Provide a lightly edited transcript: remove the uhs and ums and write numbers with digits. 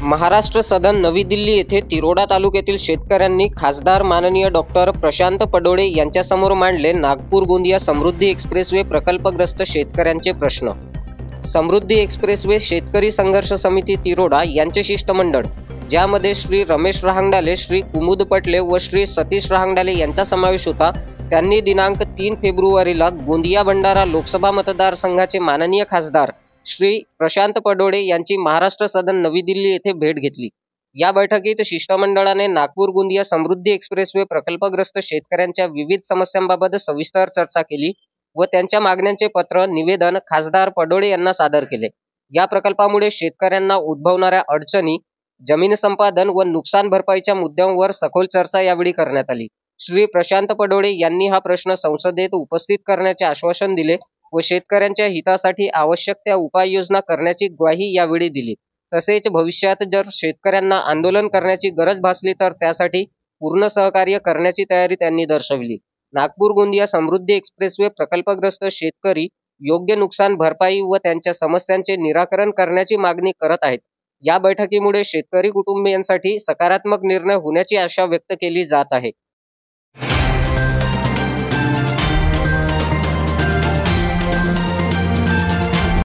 महाराष्ट्र सदन नवी दिल्ली येथे तिरोडा तालुक्यातील शेतकऱ्यांनी खासदार माननीय डॉक्टर प्रशांत पडोळे यांच्यासमोर मांडले नागपूर गोंदिया समृद्धी एक्सप्रेसवे प्रकल्पग्रस्त शेतकऱ्यांचे प्रश्न। समृद्धी एक्सप्रेसवे शेतकरी संघर्ष समिती तिरोडा यांचे शिष्टमंडळ, ज्यामध्ये श्री रमेश रहांगडाले, श्री कुमुद पटले व श्री सतीश रहांगडाले यांचा समावेश होता, त्यांनी दिनांक 3 फेब्रुवारीला गोंदिया भंडारा लोकसभा मतदारसंघाचे माननीय खासदार श्री प्रशांत पडोळे यांची महाराष्ट्र सदन नवी दिल्ली येथे भेट घेतली। या बैठकीत शिष्टमंडळाने नागपूर गोंदिया समृद्धी एक्सप्रेसवे प्रकल्पग्रस्त शेतकऱ्यांच्या विविध समस्यांबाबत सविस्तर चर्चा केली व त्यांच्या मागण्यांचे पत्र निवेदन खासदार पडोळे यांना सादर केले। या प्रकल्पामुळे शेतकऱ्यांना उद्भवणाऱ्या अडचणी, जमीन संपादन व नुकसान भरपाईच्या मुद्द्यांवर सखोल चर्चा यावेळी करण्यात आली। श्री प्रशांत पडोळे यांनी हा प्रश्न संसदेत उपस्थित करण्याचे आश्वासन दिले व शेतकऱ्यांच्या हितासाठी आवश्यक त्या उपाययोजना करण्याची ग्वाही यावेळी दिली। तसेच भविष्यात जर शेतकऱ्यांना आंदोलन करण्याची गरज भासली तर त्यासाठी पूर्ण सहकार्य करण्याची तयारी त्यांनी दर्शवली। नागपूर गोंदिया समृद्धी एक्सप्रेसवे प्रकल्पग्रस्त शेतकरी योग्य नुकसान भरपाई व त्यांच्या समस्यांचे निराकरण करण्याची मागणी करत आहेत। या बैठकीमुळे शेतकरी कुटुंबियांसाठी सकारात्मक निर्णय होण्याची आशा व्यक्त केली जात आहे।